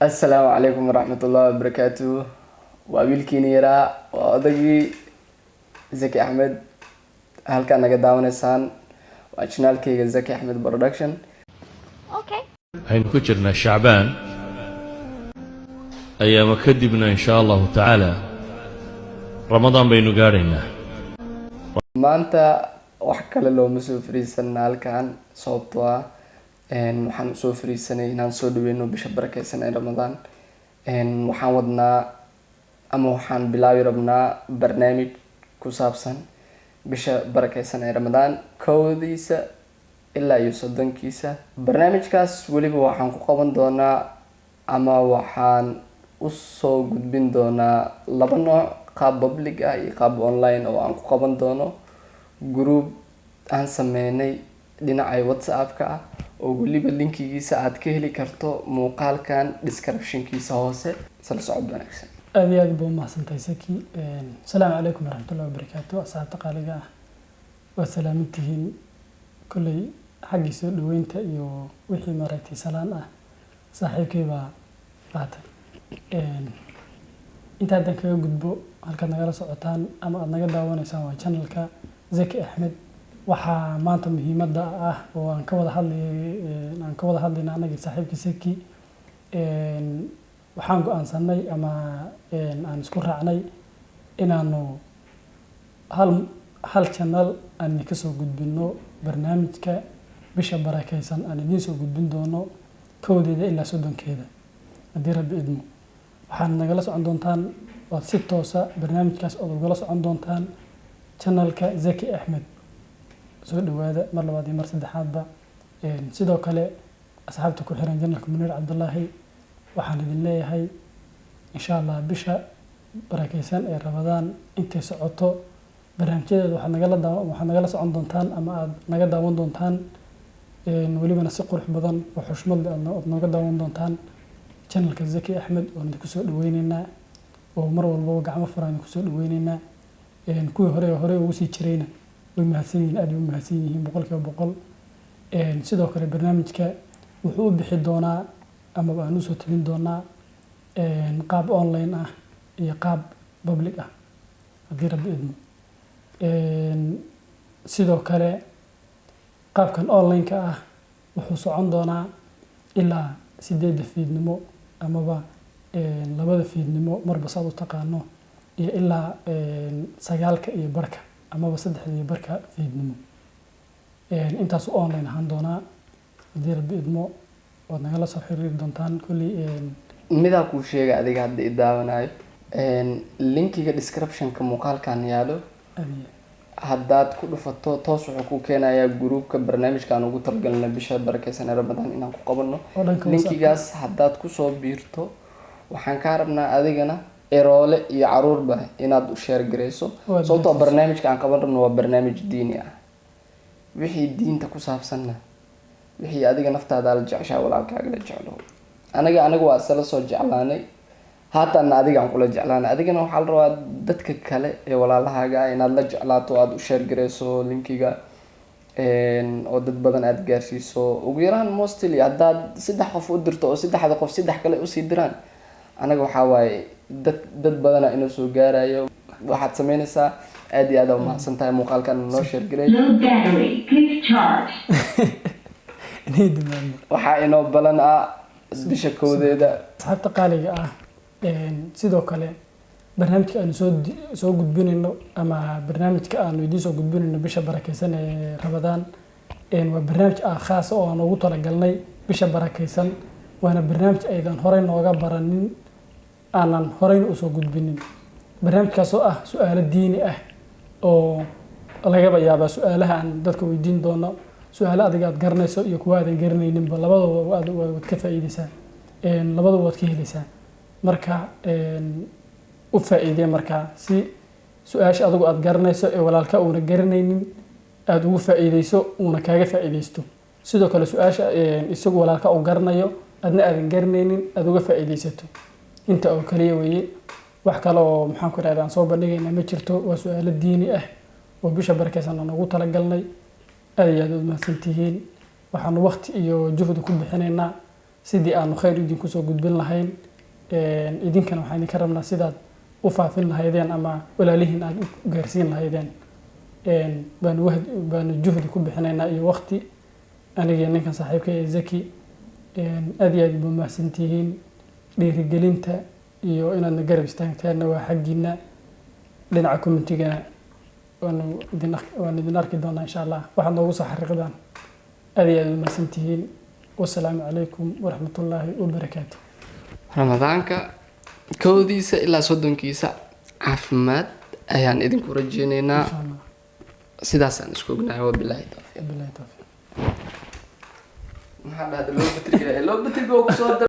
السلام عليكم ورحمة الله وبركاته. وأبيلكي نيرا وأدقي زكي أحمد. هل كان نقد داونسان وأشنال كي زكي أحمد برودكشن. Okay. waxaynu ku jirnaa shacbaan ayaama kadibna insha allahu tacaala ramadaan baynu gaadhaynaa maanta wax kale looma soo fariisanaa halkan sababtoo ah waxaan usoo fariisanay inaan soo dhaweyno bisha barakeysan ee ramadaan. waxaan wadnaa ama waxaan bilaabi rabnaa barnaamij ku saabsan bisha barakeysan ee ramadaan kowdiisa ilaa iyo 30kiisa. barnaamijkaas weliba waxaan ku qaban doonaa ama waxaan usoo gudbin doonaa laba nooc, qaab public ah iyo qaab online oo aan ku qaban doono group aan sameynay dhinacay whatsapp-ka ah oo weliba linkigiisa aad ka heli karto muuqaalkan description-kiisa hoose. isla socod wanaagsan. aad iyo aad buu mahadsantahay Saki. Assalaamu calaykum waraxmatullaahi wabarakaatuh. asxaabta qaaliga ah waa salaamantihiin kulley xaggii soo dhaweynta iyo wixii maaragtay salaan ah saaxiibkay baa qaatay. inta haddan kaga gudbo halkaad nagala socotaan ama aad naga daawanaysaan waa channelka Zaki Axmed. waxaa maanta muhiimadda ah oo aan ka wada hadlaynaa anagii saaxiibkii Saki. waxaan go'aansanay ama aan isku raacnay inaanu hal channel aan idinka soo gudbino barnaamijka bisha barakeysan aan idiin soo gudbin doono kowdeeda ilaa 30keeda haddii rabbi idmo. waxaad nagala socon doontaan waad si toosa barnaamijkaas ood ugala socon doontaan channelka Zaki Axmed. soo dhawaada mar labaad iyo mar saddexaadba. sidoo kale asxaabta ku xiran channelka Munir Cabdullaahi waxaan idin leeyahay insha Allah bisha barakeysan ee Ramadaan intay socoto barnaamijyadeeda waxaad nagala socon doontaan ama aad naga daawan doontaan welibana si qurux badan oo xushmad leh aad naga daawan doontaan channelka Zaki Axmed oo idinku soo dhaweynaynaa oo mar walba gacmo furan idinku soo dhaweynaynaa. kuwii hore ugu sii jirayna way mahadsan yihiin, aad u mahadsan yihiin 100%. sidoo kale barnaamijka wuxuu u bixi doonaa ama baan u soo tabin doonaa qaab online ah iyo qaab public ah haddii rabbi idmo. sidoo kale qaabkan online-ka ah wuxuu socon doonaa ilaa 8 fiidnimo amaba 2 fiidnimo marba saad u taqaano iyo ilaa 9 iyo barka amaba 3 iyo barka fiidnimo. intaas online ahaan doonaa haddii rabbi idmo waad nagala soo xiriiri doontaan kulli. midaa kuu sheega adiga hadda i daawanayo linkiga description-ka muuqaalkan yaalo haddaad ku dhufato toos wuxuu ku keenayaa gruupka barnaamijkaan ugu talagalnay bisha barakeysan ee ramadaan inaan ku qabano. linkigaas haddaad kusoo biirto waxaan kaa rabnaa adigana eroole iyo caruurba inaad u share gareyso sababtoo barnaamijka aan qaban rabno waa barnaamij diini ah. wixii diinta ku saabsanna wixii adiga naftaada la jeceshaa walaalkaaga la jeclo. anaga waa isla soo jeclaanay haatan adiga aan kula jeclaanay. adigana waxaa la rabaa dadka kale ee walaalahaaga ah inaad la jeclaato aad u share gareyso linkiga oo dad badan aad gaarsiiso. ugu yaraan mostly haddaad 3 qof u dirto oo 3 qof 3 kale usii diraan anaga waxaa waaye dad badana inuu soo gaarayo. waxaad sameynaysaa aad iyo aad u mahadsan tahay muuqaalkan noo share gareey. waxaa inoo balan ah bisha kowdeeda. asxaabta qaaliga ah sidoo kale barnaamijka aanu soo gudbinayno ama barnaamijka aanu idiin soo gudbinayno bisha barakeysan ee Ramadaan waa barnaamij khaas oo aan ugu talagalnay bisha barakeysan. waana barnaamij aydan horey nooga baranin aanan horey u soo gudbinin. barnaamijkaas oo ah su'aalo diini ah oo laga yaabaa su'aalaha aan dadka weydiin doono su'aalo adiga aad garanayso iyo kuwa aadan garanayninba labadaba waad ka faa'iideysaa. labadaba waad ka helaysaa. marka u faa'iidee marka si su'aasha adigu aad garanayso ee walaalka uuna garanaynin aad ugu faa'iideyso uuna kaaga faa'iideysto. sidoo kale su'aasha isagu walaalka uu garanayo adna aadan garanaynin aad uga faa'iideysato. inta oo kaliya weeye wax kale oo maxaan ku raadaan soo bandhigaynaa ma jirto. waa su'aalo diini ah oo bisha barakeysan aan ugu talagalnay. aad iyo aad u mahadsantihiin. waxaan waqti iyo juhdi ku bixinaynaa sidii aanu khayr idinku soo gudbin lahayn idinkana waxaan idinka rabnaa sidaad u faafin lahaydeen ama walaalihiin aad u gaarsiin lahaydeen baanu juhdi ku bixinaynaa iyo waqti aniga iyo ninkan saaxiibka ee Zaki aad iyo aad buu mahadsantihiin dhiirigelinta iyo inaadna garab istaagtaanna waa xaggiina dhinaca community-gana waan idin arki doonaa insha allah waxaad noogu soo xariiqdaan aad iyo aad mahadsantihiin wasalaamu calaykum waraxmatullaahi wabarakaatu ramadaanka kowdiisa ilaa soddonkiisa caafimaad ayaan idinku rajeynaynaa insha allah sidaasaan isku ognahay wabilaahi tawfiiq billahi tawfiiq maxaa dhahda loo batriga kusoo